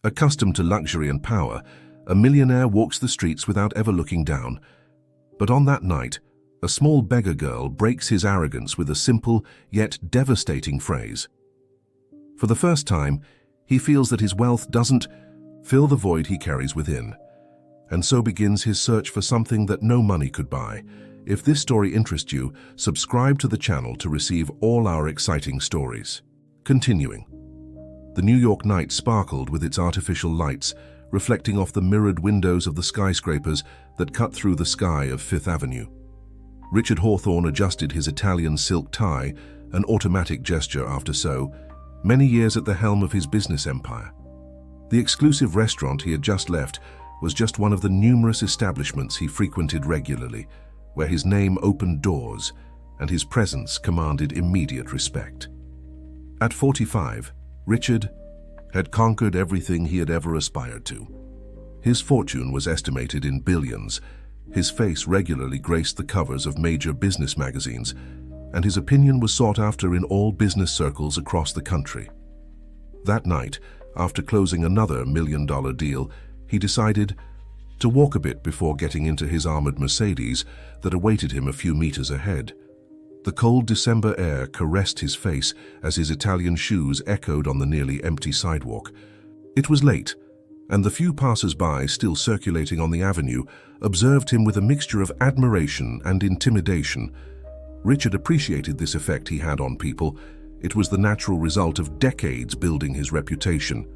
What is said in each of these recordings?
Accustomed to luxury and power, a millionaire walks the streets without ever looking down. But on that night, a small beggar girl breaks his arrogance with a simple yet devastating phrase. For the first time, he feels that his wealth doesn't fill the void he carries within, and so begins his search for something that no money could buy. If this story interests you, subscribe to the channel to receive all our exciting stories. Continuing. The New York night sparkled with its artificial lights, reflecting off the mirrored windows of the skyscrapers that cut through the sky of Fifth Avenue. Richard Hawthorne adjusted his Italian silk tie, an automatic gesture after so many years at the helm of his business empire. The exclusive restaurant he had just left was just one of the numerous establishments he frequented regularly, where his name opened doors and his presence commanded immediate respect. At 45, Richard had conquered everything he had ever aspired to. His fortune was estimated in billions, his face regularly graced the covers of major business magazines, and his opinion was sought after in all business circles across the country. That night, after closing another million-dollar deal, he decided to walk a bit before getting into his armored Mercedes that awaited him a few meters ahead. The cold December air caressed his face as his Italian shoes echoed on the nearly empty sidewalk. It was late, and the few passers-by still circulating on the avenue observed him with a mixture of admiration and intimidation. Richard appreciated this effect he had on people. It was the natural result of decades building his reputation.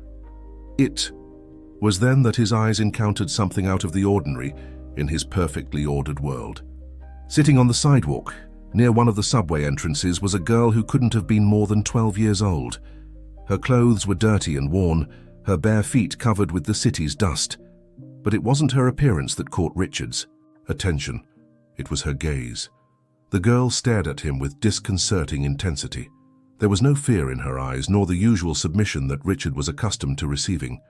It was then that his eyes encountered something out of the ordinary in his perfectly ordered world. Sitting on the sidewalk, near one of the subway entrances, was a girl who couldn't have been more than 12 years old. Her clothes were dirty and worn, her bare feet covered with the city's dust. But it wasn't her appearance that caught Richard's attention. It was her gaze. The girl stared at him with disconcerting intensity. There was no fear in her eyes, nor the usual submission that Richard was accustomed to receiving.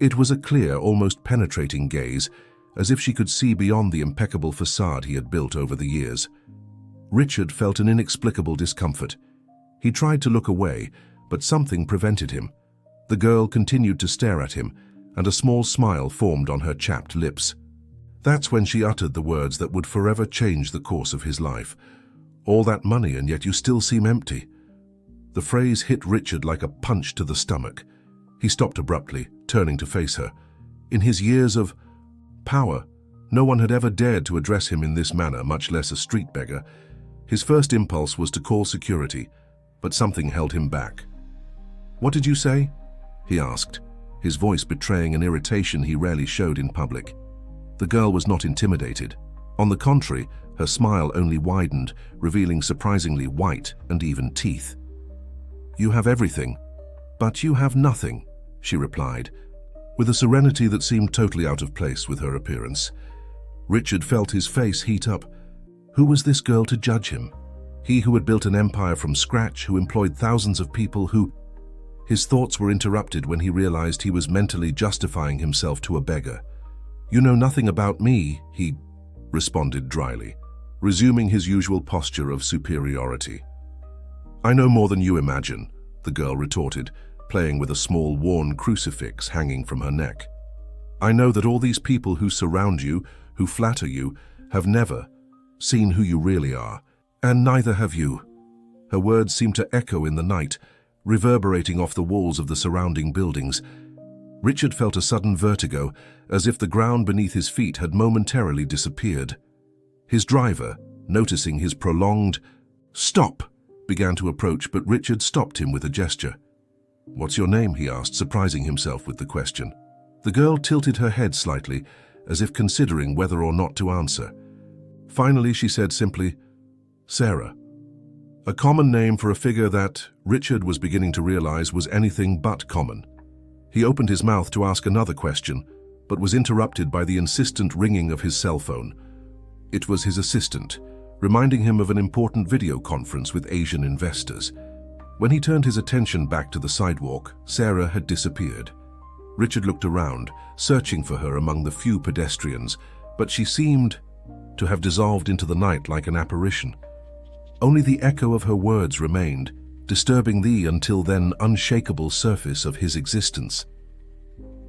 It was a clear, almost penetrating gaze, as if she could see beyond the impeccable facade he had built over the years. Richard felt an inexplicable discomfort. He tried to look away, but something prevented him. The girl continued to stare at him, and a small smile formed on her chapped lips. That's when she uttered the words that would forever change the course of his life. "All that money, and yet you still seem empty." The phrase hit Richard like a punch to the stomach. He stopped abruptly, turning to face her. In his years of power, no one had ever dared to address him in this manner, much less a street beggar. His first impulse was to call security, but something held him back. "What did you say?" he asked, his voice betraying an irritation he rarely showed in public. The girl was not intimidated. On the contrary, her smile only widened, revealing surprisingly white and even teeth. "You have everything, but you have nothing," she replied, with a serenity that seemed totally out of place with her appearance. Richard felt his face heat up. Who was this girl to judge him? He who had built an empire from scratch, who employed thousands of people, who... His thoughts were interrupted when he realized he was mentally justifying himself to a beggar. "You know nothing about me," he responded dryly, resuming his usual posture of superiority. "I know more than you imagine," the girl retorted, playing with a small worn crucifix hanging from her neck. "I know that all these people who surround you, who flatter you, have never seen who you really are, and neither have you." Her words seemed to echo in the night, reverberating off the walls of the surrounding buildings. Richard felt a sudden vertigo, as if the ground beneath his feet had momentarily disappeared. His driver, noticing his prolonged "Stop!" began to approach, but Richard stopped him with a gesture. "What's your name?" he asked, surprising himself with the question. The girl tilted her head slightly, as if considering whether or not to answer. Finally, she said simply, "Sarah." A common name for a figure that Richard was beginning to realize was anything but common. He opened his mouth to ask another question, but was interrupted by the insistent ringing of his cell phone. It was his assistant, reminding him of an important video conference with Asian investors. When he turned his attention back to the sidewalk, Sarah had disappeared. Richard looked around, searching for her among the few pedestrians, but she seemed to have dissolved into the night like an apparition. Only the echo of her words remained, disturbing the until then unshakable surface of his existence.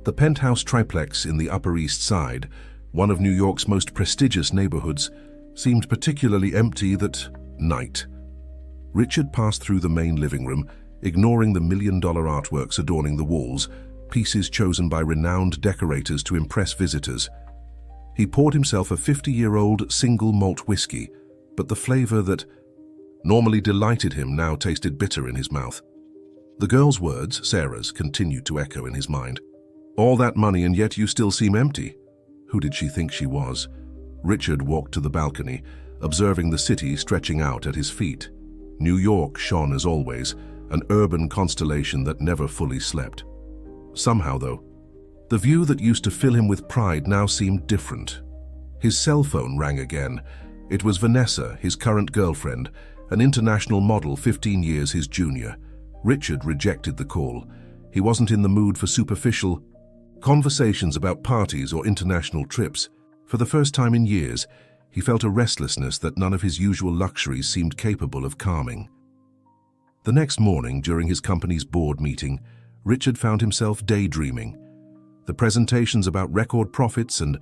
The penthouse triplex in the Upper East Side, one of New York's most prestigious neighborhoods, seemed particularly empty that night. Richard passed through the main living room, ignoring the million-dollar artworks adorning the walls, pieces chosen by renowned decorators to impress visitors. He poured himself a 50-year-old single malt whiskey, but the flavor that normally delighted him now tasted bitter in his mouth. The girl's words, Sarah's, continued to echo in his mind. All that money and yet you still seem empty. Who did she think she was? Richard walked to the balcony, observing the city stretching out at his feet. New York shone as always, an urban constellation that never fully slept. Somehow, though, the view that used to fill him with pride now seemed different. His cell phone rang again. It was Vanessa, his current girlfriend, an international model 15 years his junior. Richard rejected the call. He wasn't in the mood for superficial conversations about parties or international trips. For the first time in years, he felt a restlessness that none of his usual luxuries seemed capable of calming. The next morning, during his company's board meeting, Richard found himself daydreaming. The presentations about record profits and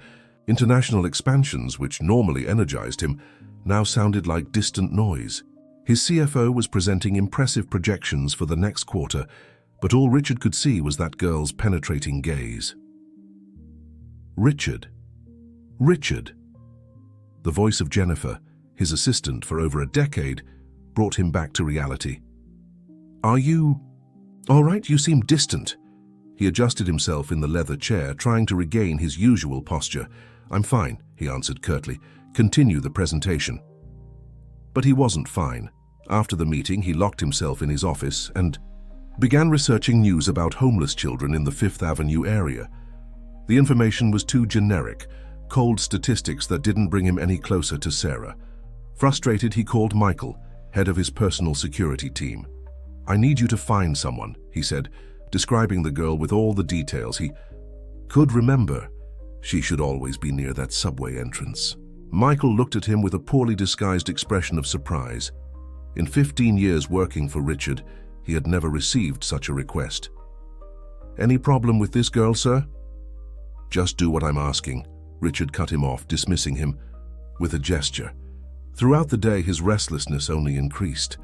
international expansions, which normally energized him, now sounded like distant noise. His CFO was presenting impressive projections for the next quarter, but all Richard could see was that girl's penetrating gaze. Richard. Richard. The voice of Jennifer, his assistant for over a decade, brought him back to reality. Are you all right? You seem distant. He adjusted himself in the leather chair, trying to regain his usual posture. I'm fine, he answered curtly. Continue the presentation. But he wasn't fine. After the meeting, he locked himself in his office and began researching news about homeless children in the Fifth Avenue area. The information was too generic, cold statistics that didn't bring him any closer to Sarah. Frustrated, he called Michael, head of his personal security team. I need you to find someone, he said, describing the girl with all the details he could remember. She should always be near that subway entrance. Michael looked at him with a poorly disguised expression of surprise. In 15 years working for Richard, he had never received such a request. Any problem with this girl, sir? Just do what I'm asking, Richard cut him off, dismissing him with a gesture. Throughout the day, his restlessness only increased.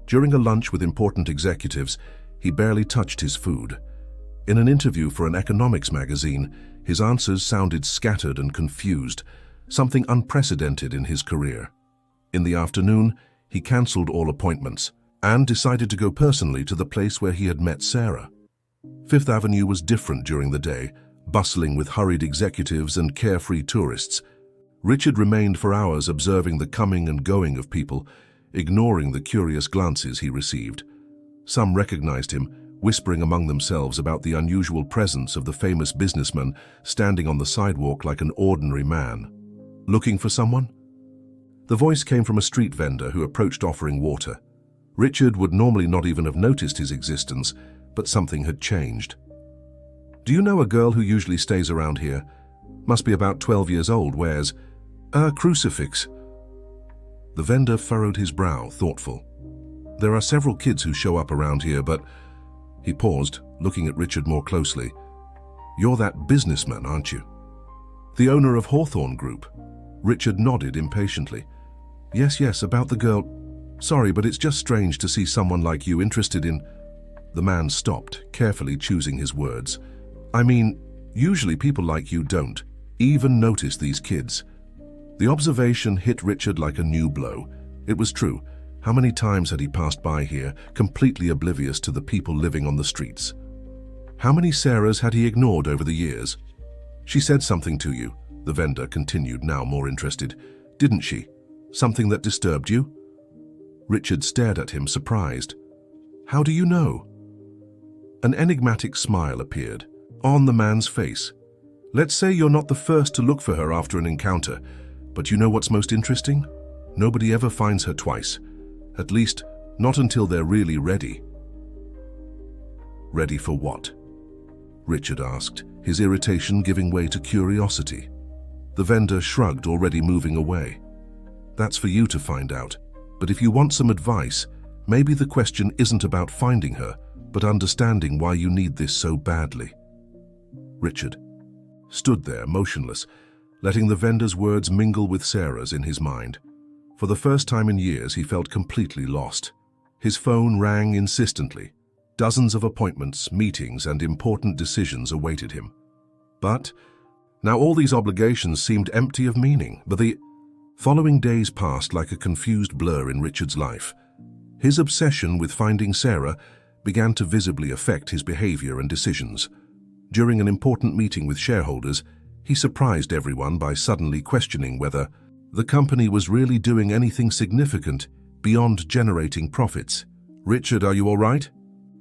During a lunch with important executives, he barely touched his food. In an interview for an economics magazine, his answers sounded scattered and confused, something unprecedented in his career. In the afternoon, he cancelled all appointments and decided to go personally to the place where he had met Sarah. Fifth Avenue was different during the day, bustling with hurried executives and carefree tourists. Richard remained for hours observing the coming and going of people, ignoring the curious glances he received. Some recognized him, whispering among themselves about the unusual presence of the famous businessman standing on the sidewalk like an ordinary man. Looking for someone? The voice came from a street vendor who approached offering water. Richard would normally not even have noticed his existence, but something had changed. Do you know a girl who usually stays around here? Must be about 12 years old, wears a crucifix. The vendor furrowed his brow, thoughtful. There are several kids who show up around here, but... He paused, looking at Richard more closely. You're that businessman, aren't you? The owner of Hawthorne Group. Richard nodded impatiently. Yes, about the girl. Sorry, but it's just strange to see someone like you interested in... The man stopped, carefully choosing his words. I mean, usually people like you don't even notice these kids. The observation hit Richard like a new blow. It was true. How many times had he passed by here, completely oblivious to the people living on the streets? How many Sarahs had he ignored over the years? She said something to you, the vendor continued, now more interested. Didn't she? Something that disturbed you? Richard stared at him, surprised. How do you know? An enigmatic smile appeared on the man's face. Let's say you're not the first to look for her after an encounter, but you know what's most interesting? Nobody ever finds her twice. At least, not until they're really ready. Ready for what? Richard asked, his irritation giving way to curiosity. The vendor shrugged, already moving away. That's for you to find out, but if you want some advice, maybe the question isn't about finding her, but understanding why you need this so badly. Richard stood there, motionless, letting the vendor's words mingle with Sarah's in his mind. For the first time in years, he felt completely lost. His phone rang insistently. Dozens of appointments, meetings, and important decisions awaited him. But now all these obligations seemed empty of meaning. But the following days passed like a confused blur in Richard's life. His obsession with finding Sarah began to visibly affect his behavior and decisions. During an important meeting with shareholders, he surprised everyone by suddenly questioning whether the company was really doing anything significant beyond generating profits. "Richard, are you all right?"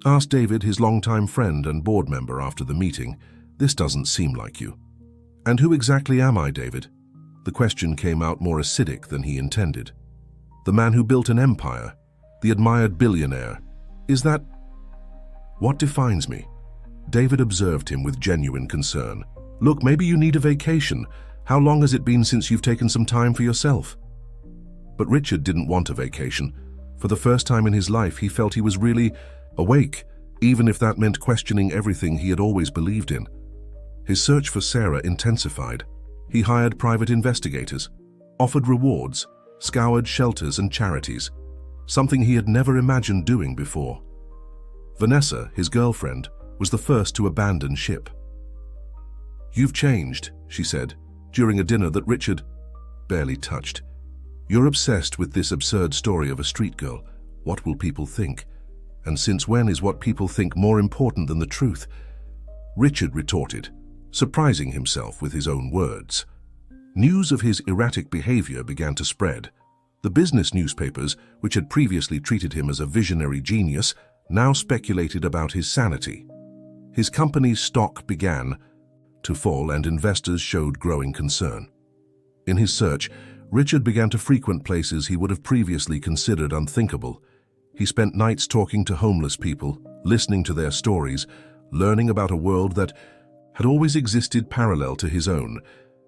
asked David, his longtime friend and board member, after the meeting. "This doesn't seem like you." "And who exactly am I, David?" The question came out more acidic than he intended. "The man who built an empire, the admired billionaire. Is that what defines me?" David observed him with genuine concern. "Look, maybe you need a vacation. How long has it been since you've taken some time for yourself?" But Richard didn't want a vacation. For the first time in his life, he felt he was really awake, even if that meant questioning everything he had always believed in. His search for Sarah intensified. He hired private investigators, offered rewards, scoured shelters and charities, something he had never imagined doing before. Vanessa, his girlfriend, was the first to abandon ship. "You've changed," she said, during a dinner that Richard barely touched. "You're obsessed with this absurd story of a street girl. What will people think? And since when is what people think more important than the truth?" Richard retorted, surprising himself with his own words. News of his erratic behavior began to spread. The business newspapers, which had previously treated him as a visionary genius, now speculated about his sanity. His company's stock began to fall, and investors showed growing concern. In his search, Richard began to frequent places he would have previously considered unthinkable. He spent nights talking to homeless people, listening to their stories, learning about a world that had always existed parallel to his own,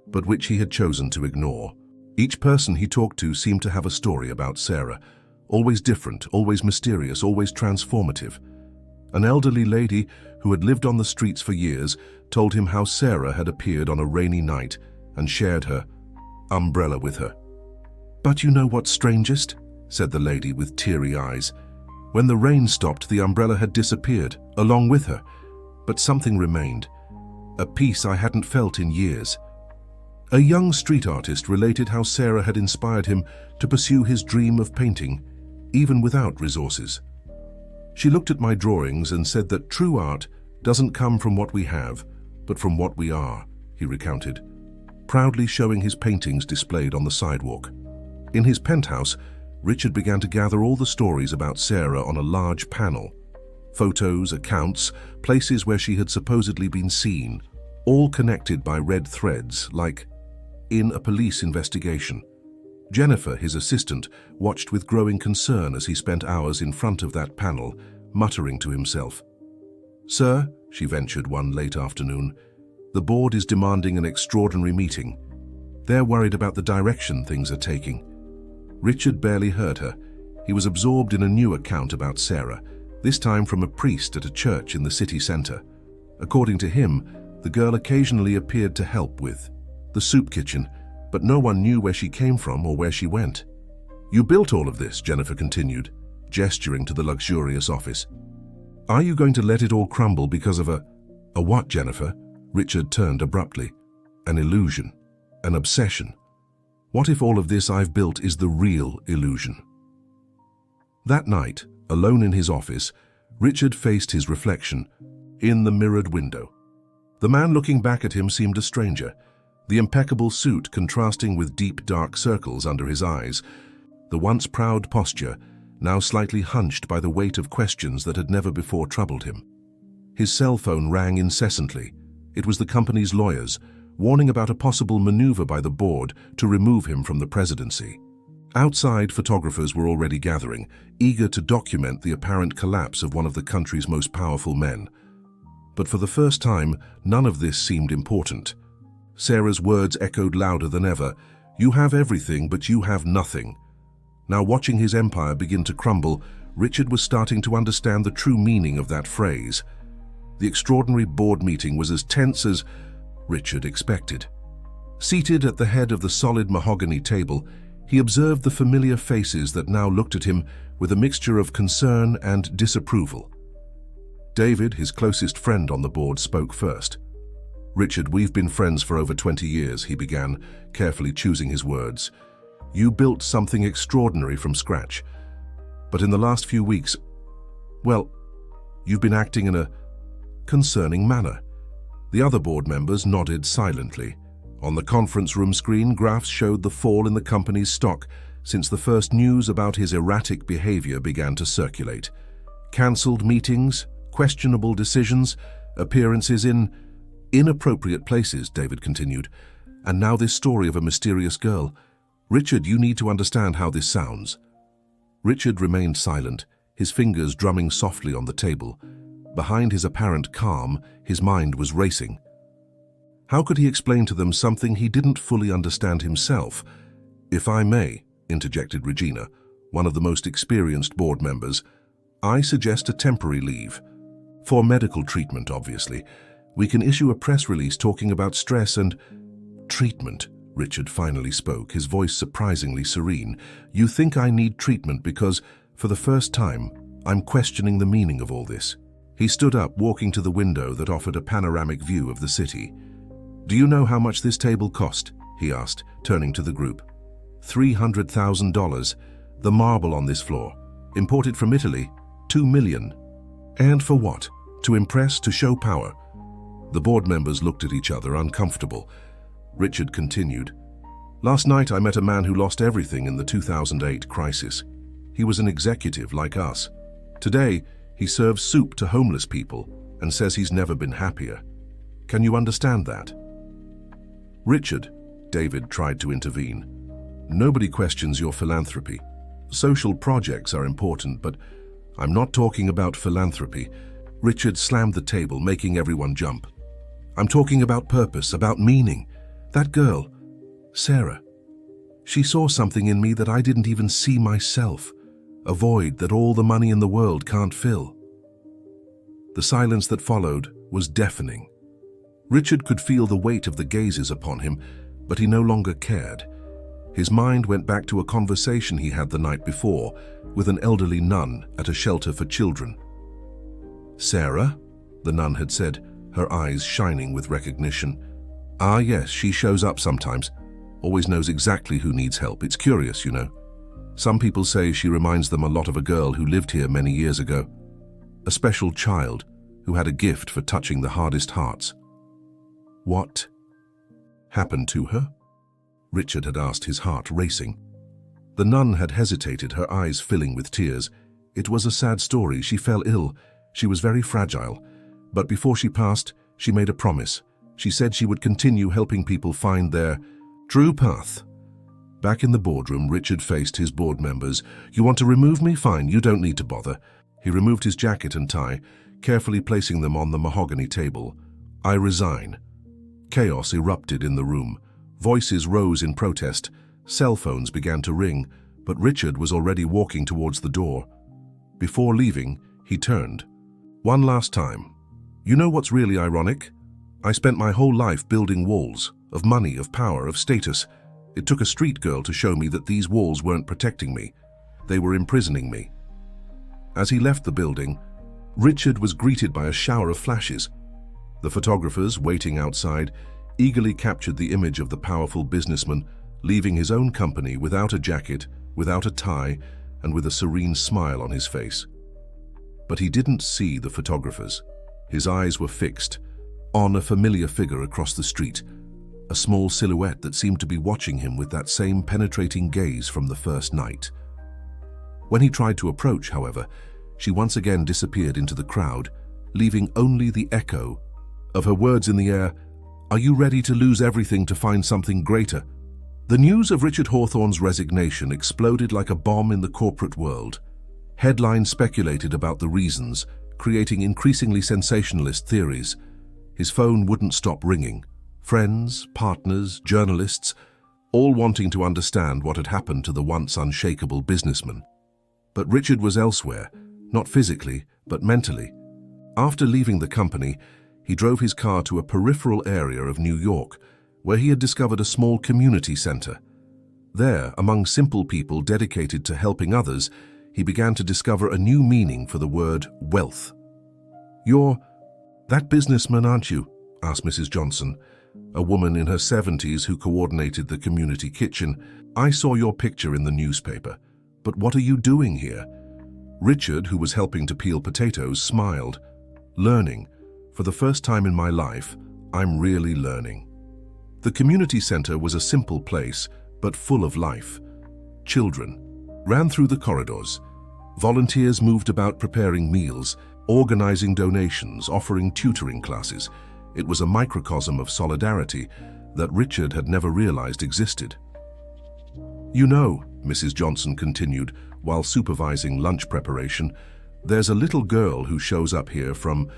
but which he had chosen to ignore. Each person he talked to seemed to have a story about Sarah, always different, always mysterious, always transformative. An elderly lady who had lived on the streets for years told him how Sarah had appeared on a rainy night and shared her umbrella with her. "But you know what's strangest?" said the lady with teary eyes. "When the rain stopped, the umbrella had disappeared, along with her. But something remained, a peace I hadn't felt in years." A young street artist related how Sarah had inspired him to pursue his dream of painting, even without resources. "She looked at my drawings and said that true art doesn't come from what we have, but from what we are," he recounted, proudly showing his paintings displayed on the sidewalk. In his penthouse, Richard began to gather all the stories about Sarah on a large panel. Photos, accounts, places where she had supposedly been seen, all connected by red threads, like in a police investigation. Jennifer, his assistant, watched with growing concern as he spent hours in front of that panel, muttering to himself. "Sir," she ventured one late afternoon, "the board is demanding an extraordinary meeting. They're worried about the direction things are taking." Richard barely heard her. He was absorbed in a new account about Sarah, this time from a priest at a church in the city center. According to him, the girl occasionally appeared to help with the soup kitchen, but no one knew where she came from or where she went. "You built all of this," Jennifer continued, gesturing to the luxurious office. "Are you going to let it all crumble because of a what, Jennifer?" Richard turned abruptly. "An illusion, an obsession. What if all of this I've built is the real illusion?" That night, alone in his office, Richard faced his reflection in the mirrored window. The man looking back at him seemed a stranger, the impeccable suit contrasting with deep dark circles under his eyes, the once proud posture now slightly hunched by the weight of questions that had never before troubled him. His cell phone rang incessantly. It was the company's lawyers, warning about a possible maneuver by the board to remove him from the presidency. Outside, photographers were already gathering, eager to document the apparent collapse of one of the country's most powerful men. But for the first time, none of this seemed important. Sarah's words echoed louder than ever. "You have everything, but you have nothing." Now, watching his empire begin to crumble, Richard was starting to understand the true meaning of that phrase. The extraordinary board meeting was as tense as Richard expected. Seated at the head of the solid mahogany table, he observed the familiar faces that now looked at him with a mixture of concern and disapproval. David, his closest friend on the board, spoke first. "Richard, we've been friends for over 20 years, he began, carefully choosing his words. "You built something extraordinary from scratch. But in the last few weeks, well, you've been acting in a concerning manner." The other board members nodded silently. On the conference room screen, graphs showed the fall in the company's stock since the first news about his erratic behavior began to circulate. Cancelled meetings, questionable decisions, appearances in inappropriate places, David continued. And now this story of a mysterious girl. "Richard, you need to understand how this sounds." Richard remained silent, his fingers drumming softly on the table. Behind his apparent calm, his mind was racing. How could he explain to them something he didn't fully understand himself? "If I may," interjected Regina, one of the most experienced board members, "I suggest a temporary leave. For medical treatment, obviously. We can issue a press release talking about stress and..." "Treatment," Richard finally spoke, his voice surprisingly serene. "You think I need treatment because, for the first time, I'm questioning the meaning of all this." He stood up, walking to the window that offered a panoramic view of the city. "Do you know how much this table cost?" he asked, turning to the group. $300,000. The marble on this floor. Imported from Italy. $2 million. And for what? To impress, to show power. The board members looked at each other, uncomfortable. Richard continued. "Last night I met a man who lost everything in the 2008 crisis. He was an executive like us. Today, he serves soup to homeless people and says he's never been happier. Can you understand that?" "Richard," David tried to intervene, "nobody questions your philanthropy. Social projects are important, but I'm not talking about philanthropy." Richard slammed the table, making everyone jump. "I'm talking about purpose, about meaning. That girl, Sarah, she saw something in me that I didn't even see myself, a void that all the money in the world can't fill." The silence that followed was deafening. Richard could feel the weight of the gazes upon him, but he no longer cared. His mind went back to a conversation he had the night before with an elderly nun at a shelter for children. "Sarah?" the nun had said, her eyes shining with recognition. "Ah, yes, she shows up sometimes. Always knows exactly who needs help. It's curious, you know. Some people say she reminds them a lot of a girl who lived here many years ago. A special child who had a gift for touching the hardest hearts." "What happened to her?" Richard had asked, his heart racing. The nun had hesitated, her eyes filling with tears. "It was a sad story. She fell ill. She was very fragile. But before she passed, she made a promise. She said she would continue helping people find their true path." Back in the boardroom, Richard faced his board members. "You want to remove me? Fine, you don't need to bother." He removed his jacket and tie, carefully placing them on the mahogany table. "I resign." Chaos erupted in the room. Voices rose in protest. Cell phones began to ring, but Richard was already walking towards the door. Before leaving, he turned. "One last time. You know what's really ironic? I spent my whole life building walls, of money, of power, of status. It took a street girl to show me that these walls weren't protecting me. They were imprisoning me." As he left the building, Richard was greeted by a shower of flashes. The photographers, waiting outside, eagerly captured the image of the powerful businessman, leaving his own company without a jacket, without a tie, and with a serene smile on his face. But he didn't see the photographers. His eyes were fixed on a familiar figure across the street, a small silhouette that seemed to be watching him with that same penetrating gaze from the first night. When he tried to approach, however, she once again disappeared into the crowd, leaving only the echo of her words in the air, "Are you ready to lose everything to find something greater?" The news of Richard Hawthorne's resignation exploded like a bomb in the corporate world. Headlines speculated about the reasons, creating increasingly sensationalist theories. His phone wouldn't stop ringing. Friends, partners, journalists, all wanting to understand what had happened to the once unshakable businessman. But Richard was elsewhere, not physically, but mentally. After leaving the company, he drove his car to a peripheral area of New York, where he had discovered a small community center. There, among simple people dedicated to helping others, he began to discover a new meaning for the word wealth. "You're that businessman, aren't you?" asked Mrs. Johnson, a woman in her 70s who coordinated the community kitchen. "I saw your picture in the newspaper, but what are you doing here?" Richard, who was helping to peel potatoes, smiled. "Learning. For the first time in my life, I'm really learning." The community center was a simple place, but full of life. Children ran through the corridors. Volunteers moved about preparing meals, organizing donations, offering tutoring classes. It was a microcosm of solidarity that Richard had never realized existed. "You know," Mrs. Johnson continued while supervising lunch preparation, "there's a little girl who shows up here from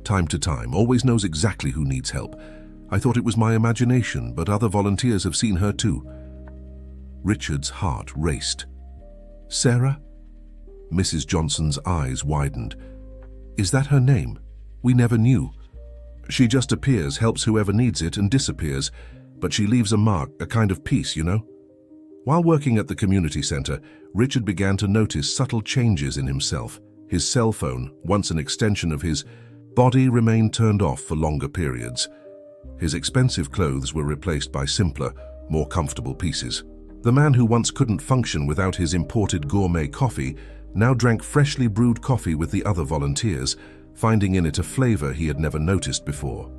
time to time, always knows exactly who needs help. I thought it was my imagination, but other volunteers have seen her too." Richard's heart raced. "Sarah?" Mrs. Johnson's eyes widened. "Is that her name? We never knew. She just appears, helps whoever needs it, and disappears, but she leaves a mark, a kind of peace, you know?" While working at the community center, Richard began to notice subtle changes in himself. His cell phone, once an extension of his body, remained turned off for longer periods. His expensive clothes were replaced by simpler, more comfortable pieces. The man who once couldn't function without his imported gourmet coffee now drank freshly brewed coffee with the other volunteers, finding in it a flavor he had never noticed before.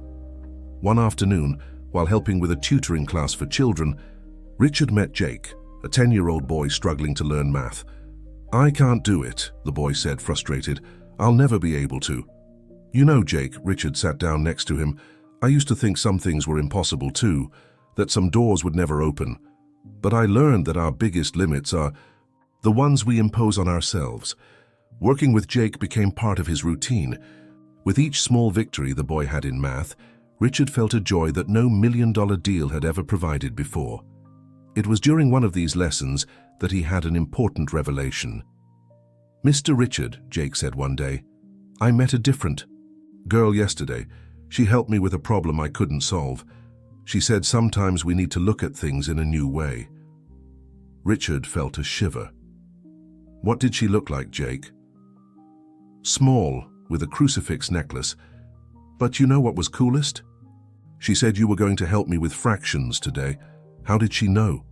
One afternoon, while helping with a tutoring class for children, Richard met Jake, a 10-year-old boy struggling to learn math. "I can't do it," the boy said, frustrated. "I'll never be able to." "You know, Jake," Richard sat down next to him, "I used to think some things were impossible too, that some doors would never open. But I learned that our biggest limits are the ones we impose on ourselves." Working with Jake became part of his routine. With each small victory the boy had in math, Richard felt a joy that no million-dollar deal had ever provided before. It was during one of these lessons that he had an important revelation. "Mr. Richard," Jake said one day, "I met a different girl yesterday. She helped me with a problem I couldn't solve. She said sometimes we need to look at things in a new way." Richard felt a shiver. "What did she look like, Jake?" "Small, with a crucifix necklace. But you know what was coolest? She said you were going to help me with fractions today. How did she know?"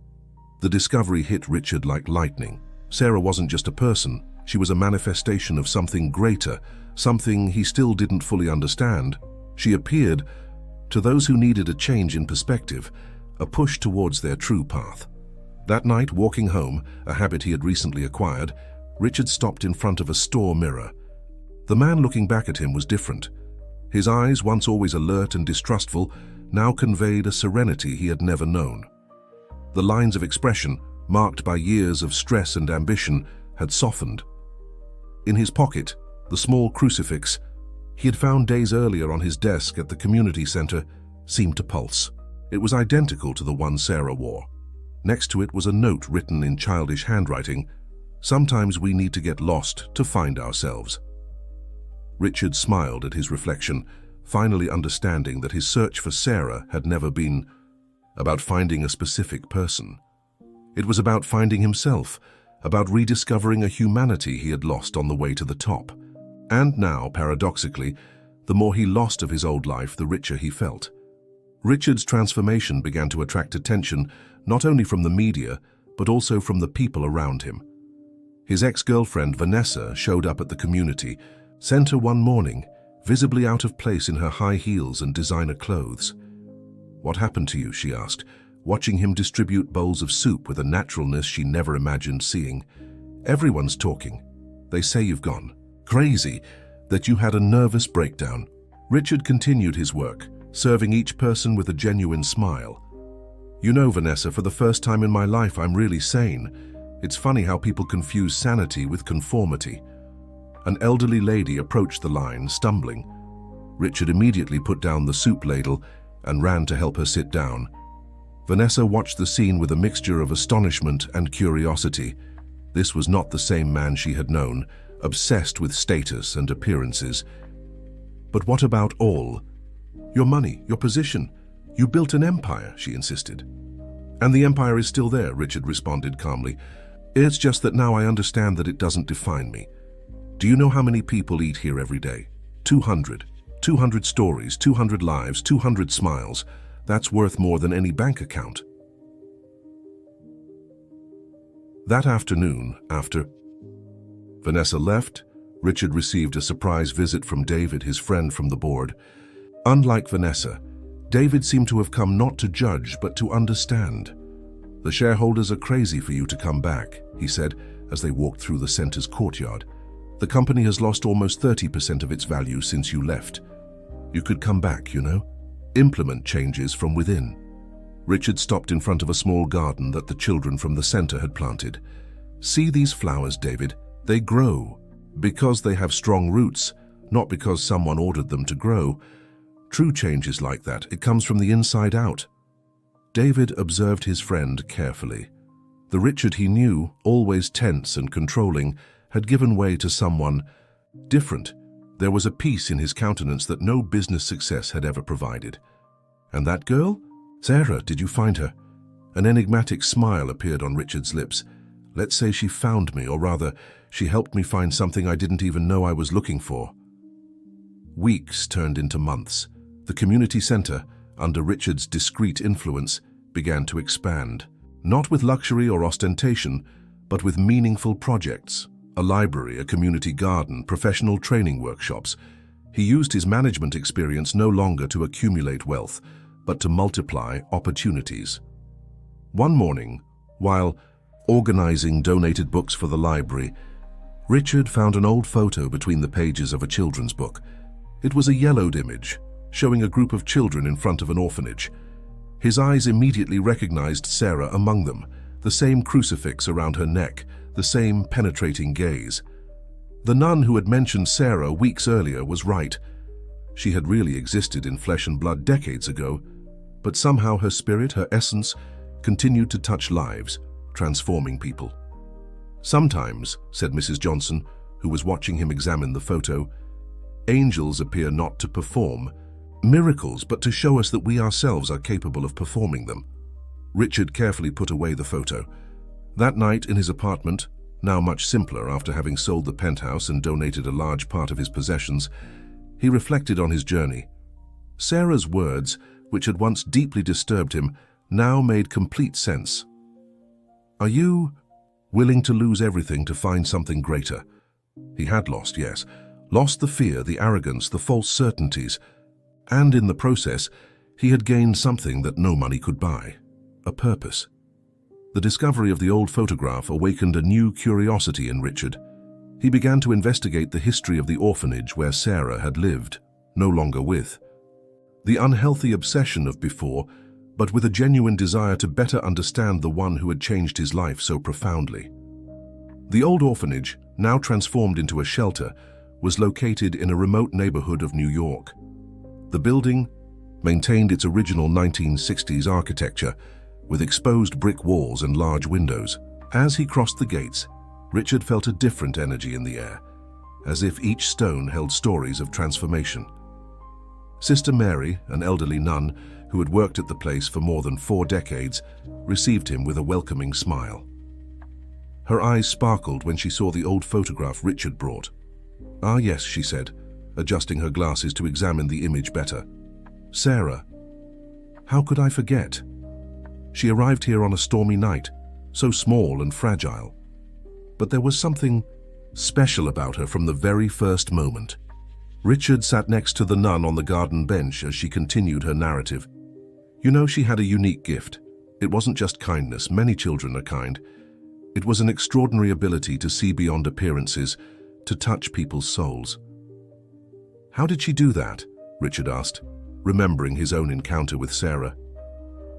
The discovery hit Richard like lightning. Sarah wasn't just a person. She was a manifestation of something greater, something he still didn't fully understand. She appeared, to those who needed a change in perspective, a push towards their true path. That night, walking home, a habit he had recently acquired, Richard stopped in front of a store mirror. The man looking back at him was different. His eyes, once always alert and distrustful, now conveyed a serenity he had never known. The lines of expression, marked by years of stress and ambition, had softened. In his pocket, the small crucifix he had found days earlier on his desk at the community center seemed to pulse. It was identical to the one Sarah wore. Next to it was a note written in childish handwriting: "Sometimes we need to get lost to find ourselves." Richard smiled at his reflection, finally understanding that his search for Sarah had never been about finding a specific person. It was about finding himself, about rediscovering a humanity he had lost on the way to the top. And now, paradoxically, the more he lost of his old life, the richer he felt. Richard's transformation began to attract attention not only from the media, but also from the people around him. His ex-girlfriend, Vanessa, showed up at the community center one morning, visibly out of place in her high heels and designer clothes. "What happened to you?" she asked, watching him distribute bowls of soup with a naturalness she never imagined seeing. "Everyone's talking. They say you've gone crazy, that you had a nervous breakdown." Richard continued his work, serving each person with a genuine smile. "You know, Vanessa, for the first time in my life, I'm really sane. It's funny how people confuse sanity with conformity." An elderly lady approached the line, stumbling. Richard immediately put down the soup ladle and ran to help her sit down. Vanessa watched the scene with a mixture of astonishment and curiosity. This was not the same man she had known, obsessed with status and appearances. But what about all? Your money, your position. You built an empire, she insisted. And the empire is still there, Richard responded calmly. It's just that now I understand that it doesn't define me. Do you know how many people eat here every day? 200. 200 stories, 200 lives, 200 smiles. That's worth more than any bank account. That afternoon, after Vanessa left, Richard received a surprise visit from David, his friend from the board. Unlike Vanessa, David seemed to have come not to judge, but to understand. The shareholders are crazy for you to come back, he said as they walked through the center's courtyard. The company has lost almost 30% of its value since you left. You could come back, you know. Implement changes from within. Richard stopped in front of a small garden that the children from the center had planted. See these flowers, David? They grow because they have strong roots, not because someone ordered them to grow. True change is like that. It comes from the inside out. David observed his friend carefully. The Richard he knew, always tense and controlling, had given way to someone different. There was a peace in his countenance that no business success had ever provided. And that girl? Sarah, did you find her? An enigmatic smile appeared on Richard's lips. Let's say she found me, or rather, she helped me find something I didn't even know I was looking for. Weeks turned into months. The community center, under Richard's discreet influence, began to expand. Not with luxury or ostentation, but with meaningful projects. A library, a community garden, professional training workshops. He used his management experience no longer to accumulate wealth, but to multiply opportunities. One morning, while organizing donated books for the library, Richard found an old photo between the pages of a children's book. It was a yellowed image, showing a group of children in front of an orphanage. His eyes immediately recognized Sarah among them, the same crucifix around her neck, the same penetrating gaze. The nun who had mentioned Sarah weeks earlier was right. She had really existed in flesh and blood decades ago, but somehow her spirit, her essence, continued to touch lives, transforming people. Sometimes, said Mrs. Johnson, who was watching him examine the photo, angels appear not to perform miracles, but to show us that we ourselves are capable of performing them. Richard carefully put away the photo. That night in his apartment, now much simpler after having sold the penthouse and donated a large part of his possessions, he reflected on his journey. Sarah's words, which had once deeply disturbed him, now made complete sense. Are you willing to lose everything to find something greater? He had lost, yes. Lost the fear, the arrogance, the false certainties. And in the process, he had gained something that no money could buy. A purpose. The discovery of the old photograph awakened a new curiosity in Richard. He began to investigate the history of the orphanage where Sarah had lived, no longer with. The unhealthy obsession of before, but with a genuine desire to better understand the one who had changed his life so profoundly. The old orphanage, now transformed into a shelter, was located in a remote neighborhood of New York. The building maintained its original 1960s architecture, with exposed brick walls and large windows. As he crossed the gates, Richard felt a different energy in the air, as if each stone held stories of transformation. Sister Mary, an elderly nun who had worked at the place for more than 4 decades, received him with a welcoming smile. Her eyes sparkled when she saw the old photograph Richard brought. "Ah, yes," she said, adjusting her glasses to examine the image better. "Sarah. How could I forget? She arrived here on a stormy night, so small and fragile. But there was something special about her from the very first moment." Richard sat next to the nun on the garden bench as she continued her narrative. "You know, she had a unique gift. It wasn't just kindness. Many children are kind. It was an extraordinary ability to see beyond appearances, to touch people's souls." "How did she do that?" Richard asked, remembering his own encounter with Sarah.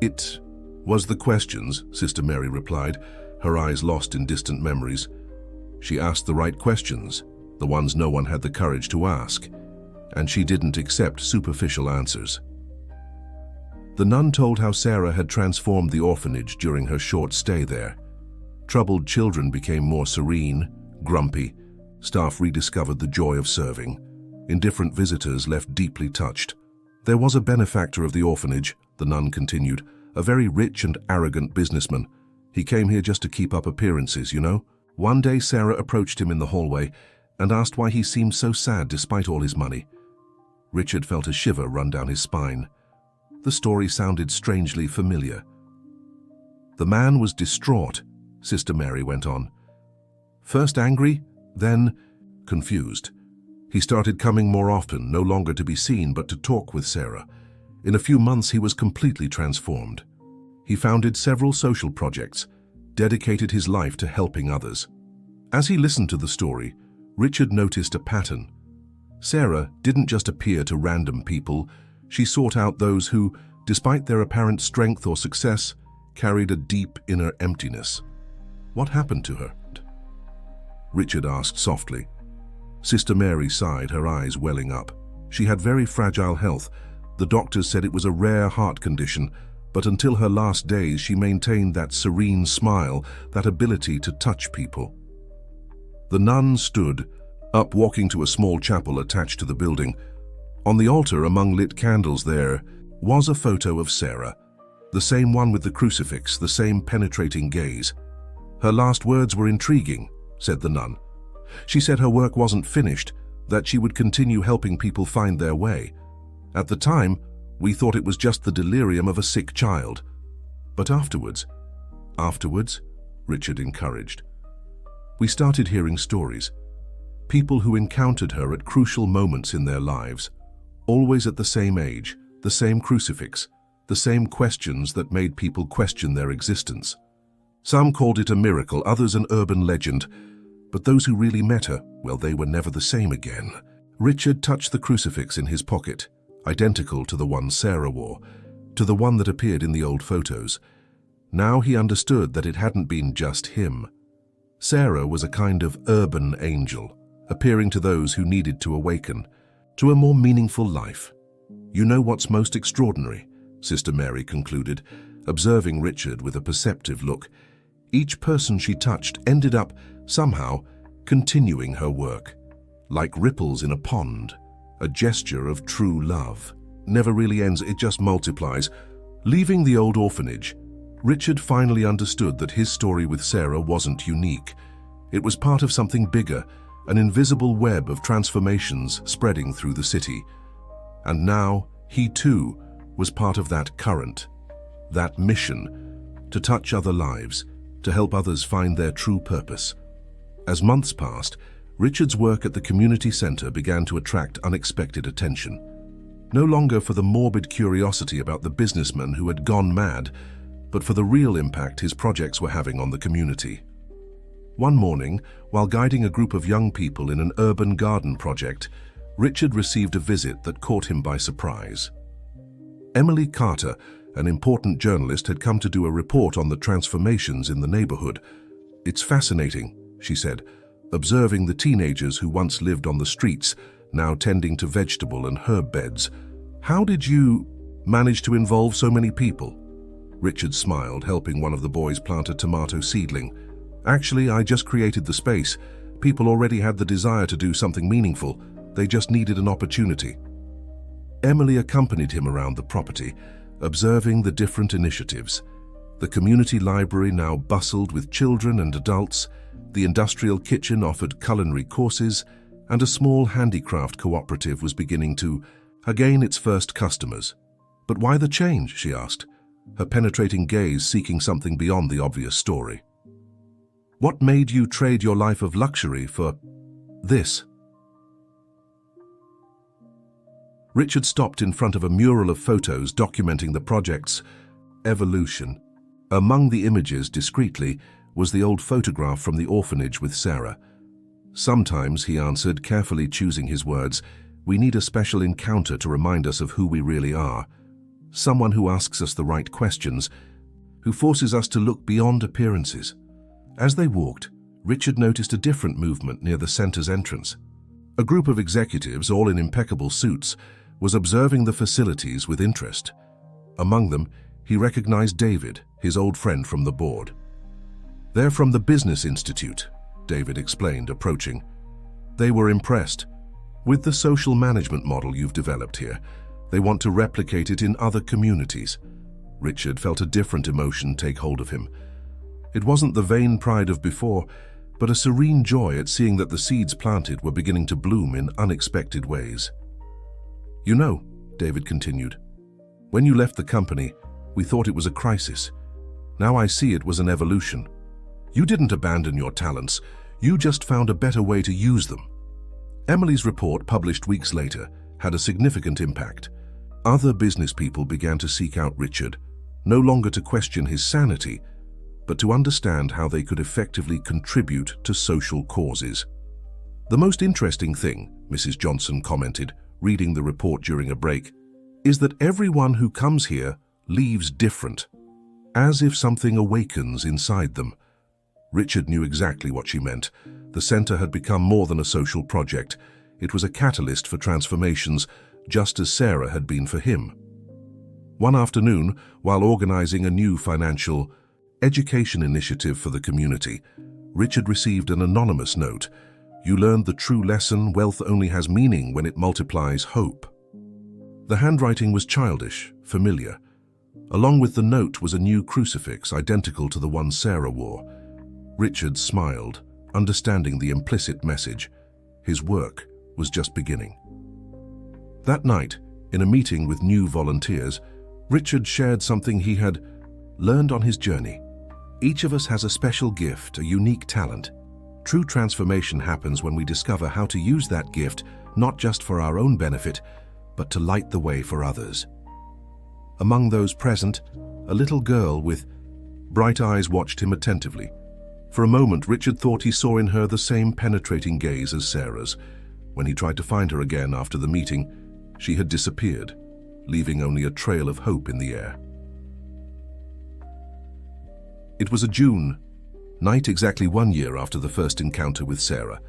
"It was the questions," Sister Mary replied, her eyes lost in distant memories. "She asked the right questions, the ones no one had the courage to ask, and she didn't accept superficial answers." The nun told how Sarah had transformed the orphanage during her short stay there. Troubled children became more serene, grumpy. Staff rediscovered the joy of serving. indifferent visitors left deeply touched. There was a benefactor of the orphanage, the nun continued, a very rich and arrogant businessman. He came here just to keep up appearances, you know. One day Sarah approached him in the hallway and asked why he seemed so sad despite all his money. Richard felt a shiver run down his spine. The story sounded strangely familiar. The man was distraught, Sister Mary went on. First angry, then confused. He started coming more often, no longer to be seen but to talk with Sarah. In a few months he was completely transformed. He founded several social projects, dedicated his life to helping others. As he listened to the story, Richard noticed a pattern. Sarah didn't just appear to random people, she sought out those who, despite their apparent strength or success, carried a deep inner emptiness. What happened to her? Richard asked softly. Sister Mary sighed, her eyes welling up. She had very fragile health. The doctors said it was a rare heart condition, but until her last days she maintained that serene smile, that ability to touch people. The nun stood up, walking to a small chapel attached to the building. On the altar, among lit candles, there was a photo of Sarah, the same one with the crucifix, the same penetrating gaze. Her last words were intriguing, said the nun. She said her work wasn't finished, that she would continue helping people find their way. At the time, we thought it was just the delirium of a sick child. But afterwards, Richard encouraged. We started hearing stories. People who encountered her at crucial moments in their lives, always at the same age, the same crucifix, the same questions that made people question their existence. Some called it a miracle, others an urban legend, but those who really met her, well, they were never the same again. Richard touched the crucifix in his pocket, identical to the one Sarah wore, to the one that appeared in the old photos. Now he understood that it hadn't been just him. Sarah was a kind of urban angel, appearing to those who needed to awaken to a more meaningful life. You know what's most extraordinary? Sister Mary concluded, observing Richard with a perceptive look. Each person she touched ended up, somehow, continuing her work. Like ripples in a pond, a gesture of true love. Never really ends, it just multiplies. Leaving the old orphanage, Richard finally understood that his story with Sarah wasn't unique. It was part of something bigger, an invisible web of transformations spreading through the city. And now, he too was part of that current, that mission, to touch other lives, to help others find their true purpose. As months passed, Richard's work at the community center began to attract unexpected attention. No longer for the morbid curiosity about the businessman who had gone mad, but for the real impact his projects were having on the community. One morning, while guiding a group of young people in an urban garden project, Richard received a visit that caught him by surprise. Emily Carter, an important journalist, had come to do a report on the transformations in the neighborhood. It's fascinating, she said, observing the teenagers who once lived on the streets, now tending to vegetable and herb beds. How did you manage to involve so many people? Richard smiled, helping one of the boys plant a tomato seedling. Actually, I just created the space. People already had the desire to do something meaningful. They just needed an opportunity. Emily accompanied him around the property, observing the different initiatives. The community library now bustled with children and adults, the industrial kitchen offered culinary courses, and a small handicraft cooperative was beginning to gain its first customers. But why the change, she asked, her penetrating gaze seeking something beyond the obvious story. What made you trade your life of luxury for this? Richard stopped in front of a mural of photos documenting the project's evolution. Among the images, discreetly, was the old photograph from the orphanage with Sarah. Sometimes, he answered, carefully choosing his words, we need a special encounter to remind us of who we really are. Someone who asks us the right questions, who forces us to look beyond appearances. As they walked, Richard noticed a different movement near the center's entrance. A group of executives, all in impeccable suits, was observing the facilities with interest. Among them, he recognized David, his old friend from the board. They're from the Business Institute, David explained, approaching. They were impressed. With the social management model you've developed here, they want to replicate it in other communities. Richard felt a different emotion take hold of him. It wasn't the vain pride of before, but a serene joy at seeing that the seeds planted were beginning to bloom in unexpected ways. "You know," David continued, "when you left the company, we thought it was a crisis. Now I see it was an evolution. You didn't abandon your talents, you just found a better way to use them." Emily's report, published weeks later, had a significant impact. Other business people began to seek out Richard, no longer to question his sanity, but to understand how they could effectively contribute to social causes. "The most interesting thing," Mrs. Johnson commented, reading the report during a break, "is that everyone who comes here leaves different, as if something awakens inside them." Richard knew exactly what she meant. The center had become more than a social project. It was a catalyst for transformations, just as Sarah had been for him. One afternoon, while organizing a new financial education initiative for the community, Richard received an anonymous note. "You learned the true lesson: wealth only has meaning when it multiplies hope." The handwriting was childish, familiar. Along with the note was a new crucifix identical to the one Sarah wore. Richard smiled, understanding the implicit message. His work was just beginning. That night, in a meeting with new volunteers, Richard shared something he had learned on his journey. "Each of us has a special gift, a unique talent. True transformation happens when we discover how to use that gift, not just for our own benefit, but to light the way for others." Among those present, a little girl with bright eyes watched him attentively. For a moment, Richard thought he saw in her the same penetrating gaze as Sarah's. When he tried to find her again after the meeting, she had disappeared, leaving only a trail of hope in the air. It was a June night, exactly 1 year after the first encounter with Sarah,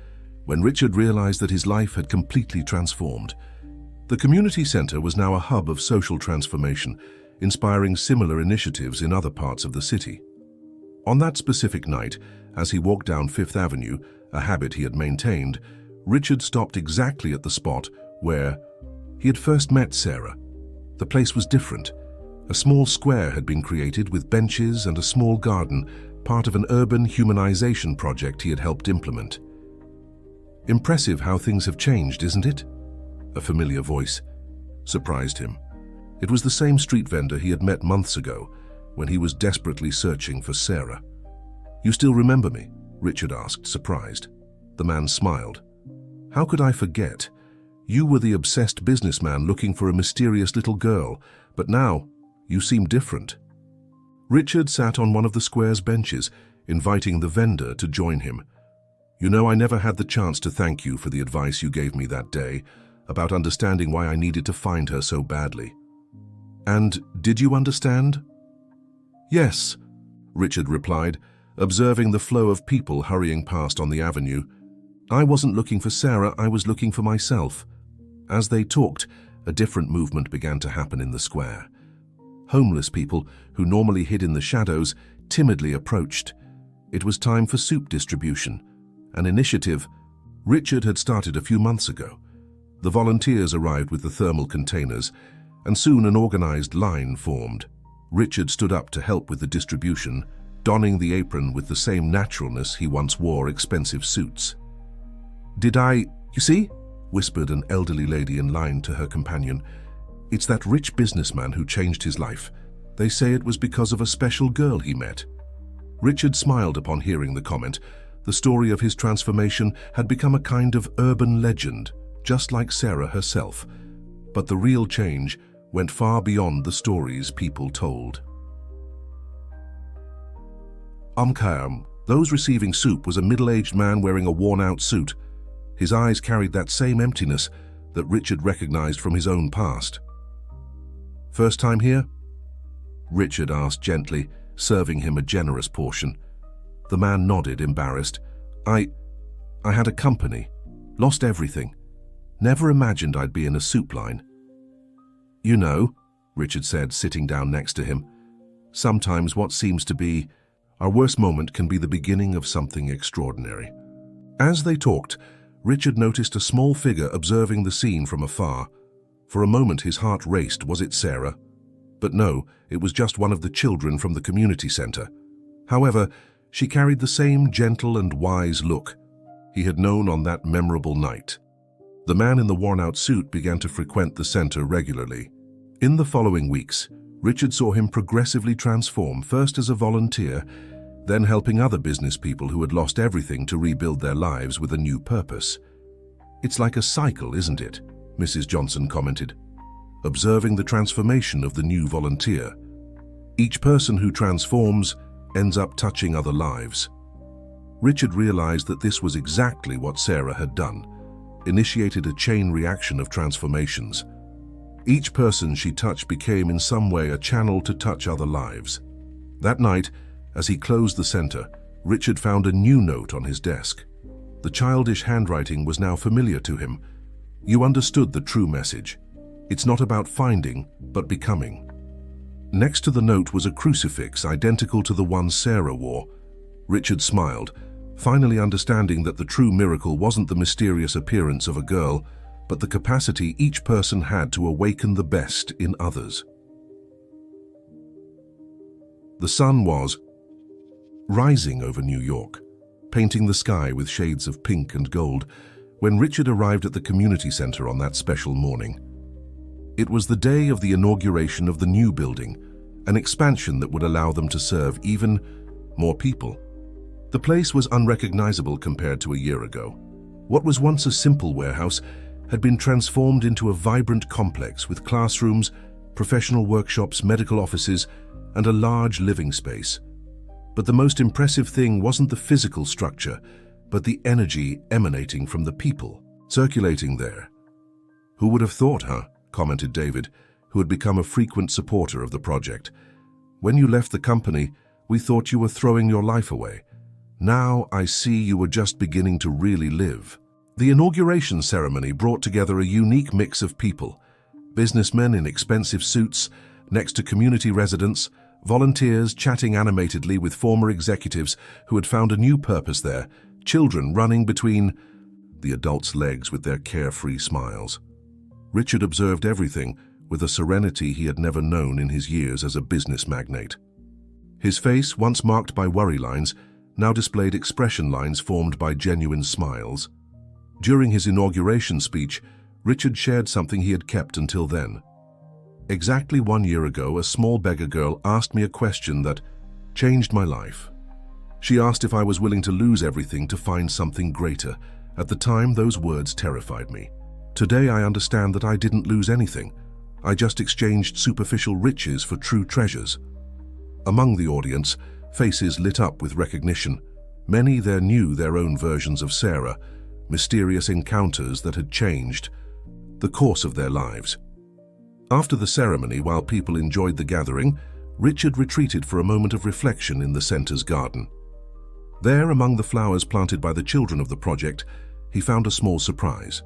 when Richard realized that his life had completely transformed. The community center was now a hub of social transformation, inspiring similar initiatives in other parts of the city. On that specific night, as he walked down Fifth Avenue, a habit he had maintained, Richard stopped exactly at the spot where he had first met Sarah. The place was different. A small square had been created with benches and a small garden, part of an urban humanization project he had helped implement. "Impressive how things have changed, isn't it?" A familiar voice surprised him. It was the same street vendor he had met months ago, when he was desperately searching for Sarah. "You still remember me?" Richard asked, surprised. The man smiled. "How could I forget? You were the obsessed businessman looking for a mysterious little girl, but now you seem different." Richard sat on one of the square's benches, inviting the vendor to join him. "You know, I never had the chance to thank you for the advice you gave me that day, about understanding why I needed to find her so badly." "And did you understand?" "Yes," Richard replied, observing the flow of people hurrying past on the avenue. "I wasn't looking for Sarah, I was looking for myself." As they talked, a different movement began to happen in the square. Homeless people, who normally hid in the shadows, timidly approached. It was time for soup distribution, an initiative Richard had started a few months ago. The volunteers arrived with the thermal containers, and soon an organized line formed. Richard stood up to help with the distribution, donning the apron with the same naturalness he once wore expensive suits. You see?" whispered an elderly lady in line to her companion. "It's that rich businessman who changed his life. They say it was because of a special girl he met." Richard smiled upon hearing the comment. The story of his transformation had become a kind of urban legend, just like Sarah herself. But the real change went far beyond the stories people told. Those receiving soup was a middle-aged man wearing a worn-out suit. His eyes carried that same emptiness that Richard recognized from his own past. "First time here?" Richard asked gently, serving him a generous portion. The man nodded, embarrassed. I had a company, lost everything. Never imagined I'd be in a soup line." "You know," Richard said, sitting down next to him, "sometimes what seems to be our worst moment can be the beginning of something extraordinary." As they talked, Richard noticed a small figure observing the scene from afar. For a moment his heart raced. Was it Sarah? But no, it was just one of the children from the community center. However, she carried the same gentle and wise look he had known on that memorable night. The man in the worn-out suit began to frequent the center regularly. In the following weeks, Richard saw him progressively transform, first as a volunteer, then helping other business people who had lost everything to rebuild their lives with a new purpose. "It's like a cycle, isn't it?" Mrs. Johnson commented, observing the transformation of the new volunteer. Each person who transforms ends up touching other lives. Richard realized that this was exactly what Sarah had done, initiated a chain reaction of transformations. Each person she touched became in some way a channel to touch other lives. That night, as he closed the center, Richard found a new note on his desk. The childish handwriting was now familiar to him. You understood the true message. It's not about finding, but becoming. Next to the note was a crucifix identical to the one Sarah wore. Richard smiled, finally understanding that the true miracle wasn't the mysterious appearance of a girl, but the capacity each person had to awaken the best in others. The sun was rising over New York, painting the sky with shades of pink and gold, when Richard arrived at the community center on that special morning. It was the day of the inauguration of the new building, an expansion that would allow them to serve even more people. The place was unrecognizable compared to a year ago. What was once a simple warehouse had been transformed into a vibrant complex with classrooms, professional workshops, medical offices, and a large living space. But the most impressive thing wasn't the physical structure, but the energy emanating from the people circulating there. "Who would have thought, huh?" commented David, who had become a frequent supporter of the project. "When you left the company, we thought you were throwing your life away. Now I see you were just beginning to really live." The inauguration ceremony brought together a unique mix of people: businessmen in expensive suits, next to community residents, volunteers chatting animatedly with former executives who had found a new purpose there, children running between the adults' legs with their carefree smiles. Richard observed everything with a serenity he had never known in his years as a business magnate. His face, once marked by worry lines, now displayed expression lines formed by genuine smiles. During his inauguration speech, Richard shared something he had kept until then. "Exactly 1 year ago, a small beggar girl asked me a question that changed my life. She asked if I was willing to lose everything to find something greater. At the time, those words terrified me. Today, I understand that I didn't lose anything. I just exchanged superficial riches for true treasures." Among the audience, faces lit up with recognition. Many there knew their own versions of Sarah, mysterious encounters that had changed the course of their lives. After the ceremony, while people enjoyed the gathering, Richard retreated for a moment of reflection in the center's garden. There, among the flowers planted by the children of the project, he found a small surprise.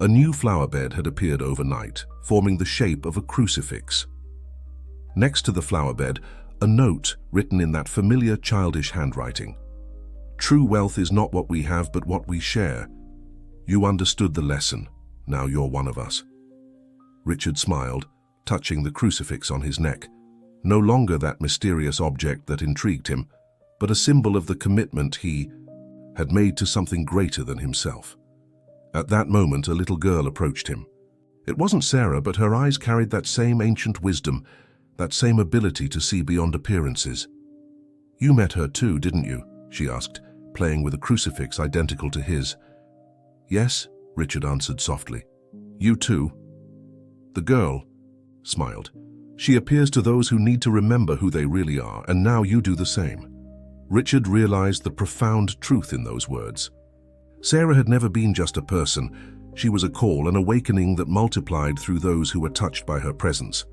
A new flower bed had appeared overnight, forming the shape of a crucifix. Next to the flower bed, a note written in that familiar childish handwriting. "True wealth is not what we have, but what we share. You understood the lesson. Now you're one of us." Richard smiled, touching the crucifix on his neck. No longer that mysterious object that intrigued him, but a symbol of the commitment he had made to something greater than himself. At that moment, a little girl approached him. It wasn't Sarah, but her eyes carried that same ancient wisdom, that same ability to see beyond appearances. "You met her too, didn't you?" she asked, playing with a crucifix identical to his. "Yes," Richard answered softly. "You too?" The girl smiled. "She appears to those who need to remember who they really are, and now you do the same." Richard realized the profound truth in those words. Sarah had never been just a person. She was a call, an awakening that multiplied through those who were touched by her presence.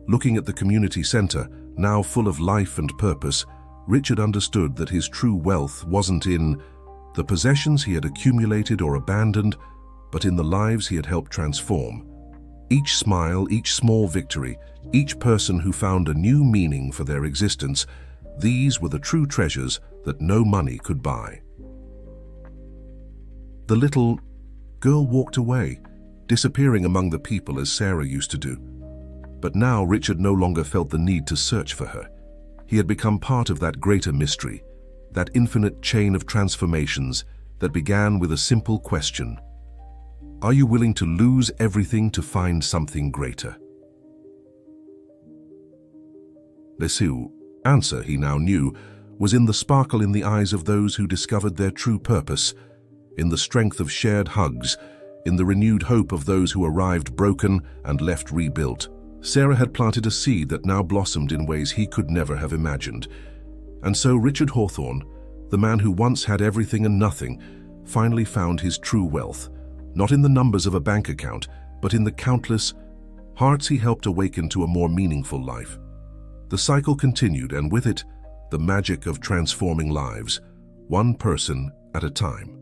Looking at the community center, now full of life and purpose, Richard understood that his true wealth wasn't in the possessions he had accumulated or abandoned, but in the lives he had helped transform. Each smile, each small victory, each person who found a new meaning for their existence, these were the true treasures that no money could buy. The little girl walked away, disappearing among the people as Sarah used to do. But now Richard no longer felt the need to search for her. He had become part of that greater mystery, that infinite chain of transformations that began with a simple question: are you willing to lose everything to find something greater? The answer, he now knew, was in the sparkle in the eyes of those who discovered their true purpose, in the strength of shared hugs, in the renewed hope of those who arrived broken and left rebuilt. Sarah had planted a seed that now blossomed in ways he could never have imagined. And so Richard Hawthorne, the man who once had everything and nothing, finally found his true wealth, not in the numbers of a bank account, but in the countless hearts he helped awaken to a more meaningful life. The cycle continued, and with it, the magic of transforming lives, one person at a time.